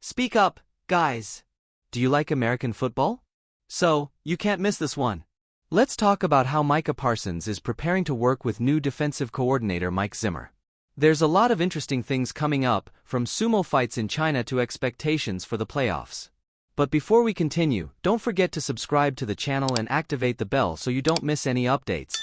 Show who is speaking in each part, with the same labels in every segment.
Speaker 1: Speak up, guys. Do you like American football? So, you can't miss this one. Let's talk about how Micah Parsons is preparing to work with new defensive coordinator Mike Zimmer. There's a lot of interesting things coming up, from sumo fights in China to expectations for the playoffs. But before we continue, don't forget to subscribe to the channel and activate the bell so you don't miss any updates.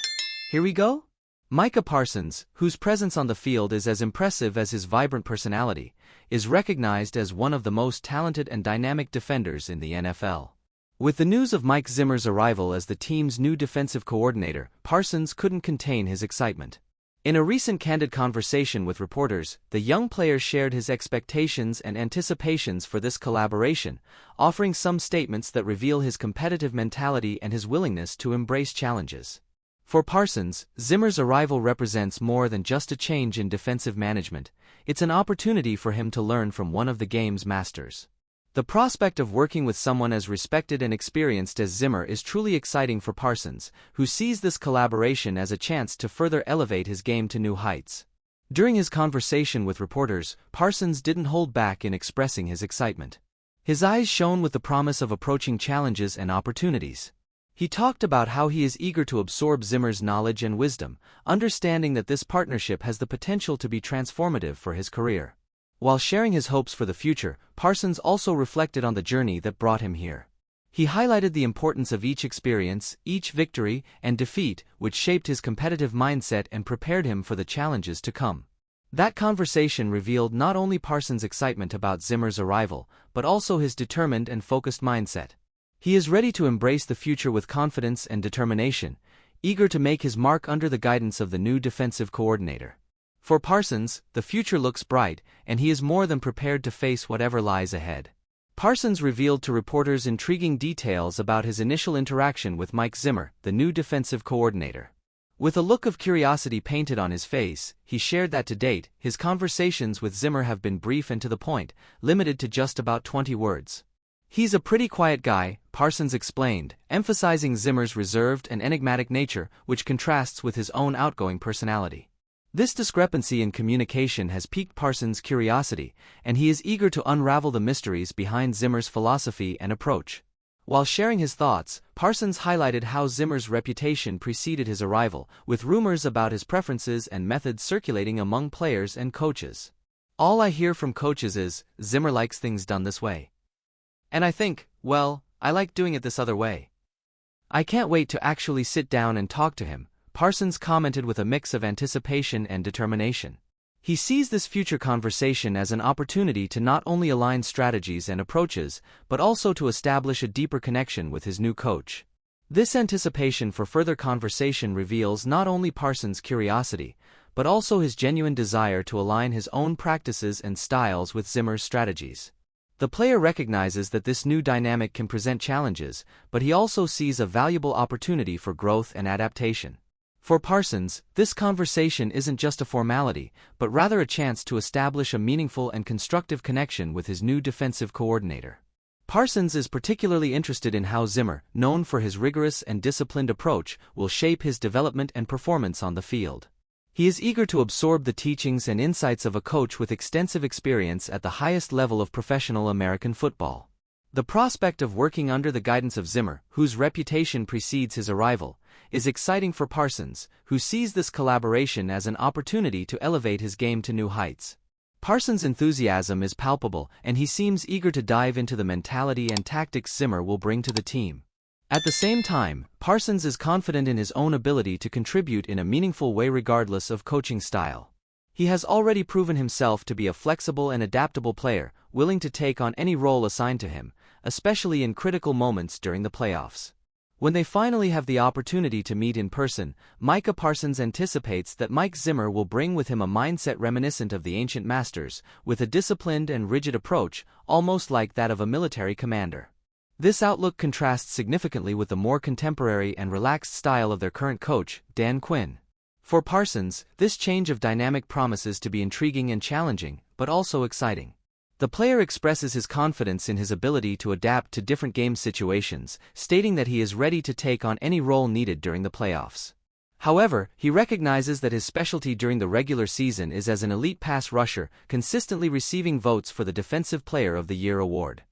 Speaker 1: Here we go? Micah Parsons, whose presence on the field is as impressive as his vibrant personality, is recognized as one of the most talented and dynamic defenders in the NFL. With the news of Mike Zimmer's arrival as the team's new defensive coordinator, Parsons couldn't contain his excitement. In a recent candid conversation with reporters, the young player shared his expectations and anticipations for this collaboration, offering some statements that reveal his competitive mentality and his willingness to embrace challenges. For Parsons, Zimmer's arrival represents more than just a change in defensive management. It's an opportunity for him to learn from one of the game's masters. The prospect of working with someone as respected and experienced as Zimmer is truly exciting for Parsons, who sees this collaboration as a chance to further elevate his game to new heights. During his conversation with reporters, Parsons didn't hold back in expressing his excitement. His eyes shone with the promise of approaching challenges and opportunities. He talked about how he is eager to absorb Zimmer's knowledge and wisdom, understanding that this partnership has the potential to be transformative for his career. While sharing his hopes for the future, Parsons also reflected on the journey that brought him here. He highlighted the importance of each experience, each victory and defeat, which shaped his competitive mindset and prepared him for the challenges to come. That conversation revealed not only Parsons' excitement about Zimmer's arrival, but also his determined and focused mindset. He is ready to embrace the future with confidence and determination, eager to make his mark under the guidance of the new defensive coordinator. For Parsons, the future looks bright, and he is more than prepared to face whatever lies ahead. Parsons revealed to reporters intriguing details about his initial interaction with Mike Zimmer, the new defensive coordinator. With a look of curiosity painted on his face, he shared that to date, his conversations with Zimmer have been brief and to the point, limited to just about 20 words. He's a pretty quiet guy, Parsons explained, emphasizing Zimmer's reserved and enigmatic nature, which contrasts with his own outgoing personality. This discrepancy in communication has piqued Parsons' curiosity, and he is eager to unravel the mysteries behind Zimmer's philosophy and approach. While sharing his thoughts, Parsons highlighted how Zimmer's reputation preceded his arrival, with rumors about his preferences and methods circulating among players and coaches. "All I hear from coaches is, Zimmer likes things done this way. And I think, well, I like doing it this other way. I can't wait to actually sit down and talk to him," Parsons commented with a mix of anticipation and determination. He sees this future conversation as an opportunity to not only align strategies and approaches, but also to establish a deeper connection with his new coach. This anticipation for further conversation reveals not only Parsons' curiosity, but also his genuine desire to align his own practices and styles with Zimmer's strategies. The player recognizes that this new dynamic can present challenges, but he also sees a valuable opportunity for growth and adaptation. For Parsons, this conversation isn't just a formality, but rather a chance to establish a meaningful and constructive connection with his new defensive coordinator. Parsons is particularly interested in how Zimmer, known for his rigorous and disciplined approach, will shape his development and performance on the field. He is eager to absorb the teachings and insights of a coach with extensive experience at the highest level of professional American football. The prospect of working under the guidance of Zimmer, whose reputation precedes his arrival, is exciting for Parsons, who sees this collaboration as an opportunity to elevate his game to new heights. Parsons' enthusiasm is palpable, and he seems eager to dive into the mentality and tactics Zimmer will bring to the team. At the same time, Parsons is confident in his own ability to contribute in a meaningful way regardless of coaching style. He has already proven himself to be a flexible and adaptable player, willing to take on any role assigned to him, especially in critical moments during the playoffs. When they finally have the opportunity to meet in person, Micah Parsons anticipates that Mike Zimmer will bring with him a mindset reminiscent of the ancient masters, with a disciplined and rigid approach, almost like that of a military commander. This outlook contrasts significantly with the more contemporary and relaxed style of their current coach, Dan Quinn. For Parsons, this change of dynamic promises to be intriguing and challenging, but also exciting. The player expresses his confidence in his ability to adapt to different game situations, stating that he is ready to take on any role needed during the playoffs. However, he recognizes that his specialty during the regular season is as an elite pass rusher, consistently receiving votes for the Defensive Player of the Year award.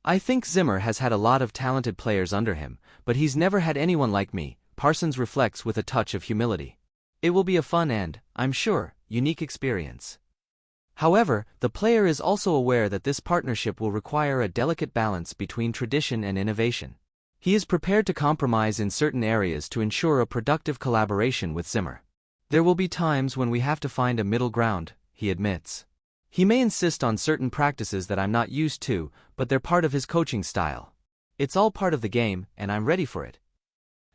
Speaker 1: "I think Zimmer has had a lot of talented players under him, but he's never had anyone like me," Parsons reflects with a touch of humility. "It will be a fun and, I'm sure, unique experience." However, the player is also aware that this partnership will require a delicate balance between tradition and innovation. He is prepared to compromise in certain areas to ensure a productive collaboration with Zimmer. "There will be times when we have to find a middle ground," he admits. "He may insist on certain practices that I'm not used to, but they're part of his coaching style. It's all part of the game, and I'm ready for it."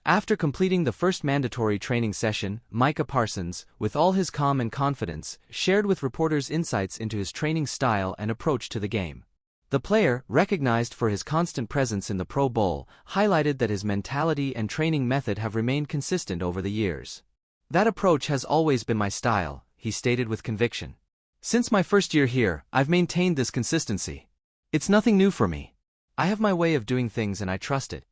Speaker 1: After completing the first mandatory training session, Micah Parsons, with all his calm and confidence, shared with reporters insights into his training style and approach to the game. The player, recognized for his constant presence in the Pro Bowl, highlighted that his mentality and training method have remained consistent over the years. "That approach has always been my style," he stated with conviction. "Since my first year here, I've maintained this consistency. It's nothing new for me. I have my way of doing things and I trust it."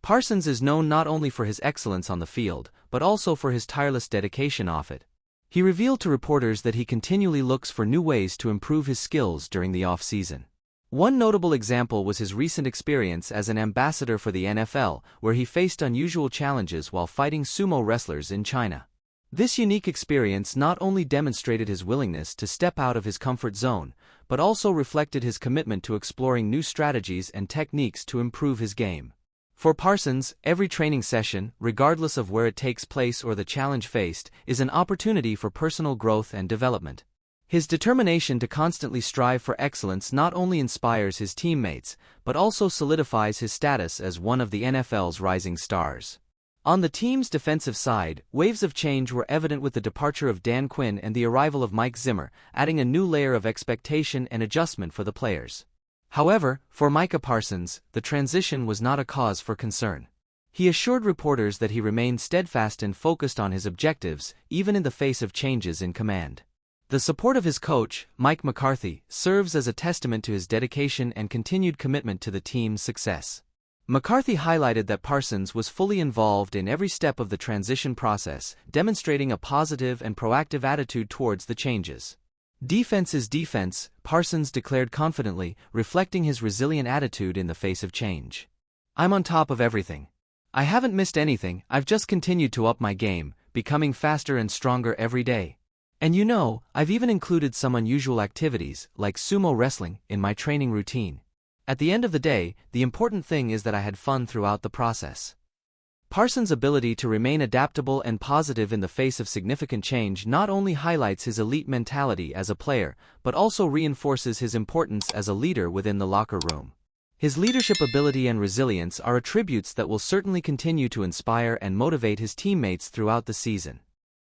Speaker 1: Parsons is known not only for his excellence on the field, but also for his tireless dedication off it. He revealed to reporters that he continually looks for new ways to improve his skills during the off-season. One notable example was his recent experience as an ambassador for the NFL, where he faced unusual challenges while fighting sumo wrestlers in China. This unique experience not only demonstrated his willingness to step out of his comfort zone, but also reflected his commitment to exploring new strategies and techniques to improve his game. For Parsons, every training session, regardless of where it takes place or the challenge faced, is an opportunity for personal growth and development. His determination to constantly strive for excellence not only inspires his teammates, but also solidifies his status as one of the NFL's rising stars. On the team's defensive side, waves of change were evident with the departure of Dan Quinn and the arrival of Mike Zimmer, adding a new layer of expectation and adjustment for the players. However, for Micah Parsons, the transition was not a cause for concern. He assured reporters that he remained steadfast and focused on his objectives, even in the face of changes in command. The support of his coach, Mike McCarthy, serves as a testament to his dedication and continued commitment to the team's success. McCarthy highlighted that Parsons was fully involved in every step of the transition process, demonstrating a positive and proactive attitude towards the changes. "Defense is defense," Parsons declared confidently, reflecting his resilient attitude in the face of change. "I'm on top of everything. I haven't missed anything, I've just continued to up my game, becoming faster and stronger every day. And you know, I've even included some unusual activities, like sumo wrestling, in my training routine. At the end of the day, the important thing is that I had fun throughout the process." Parsons' ability to remain adaptable and positive in the face of significant change not only highlights his elite mentality as a player, but also reinforces his importance as a leader within the locker room. His leadership ability and resilience are attributes that will certainly continue to inspire and motivate his teammates throughout the season.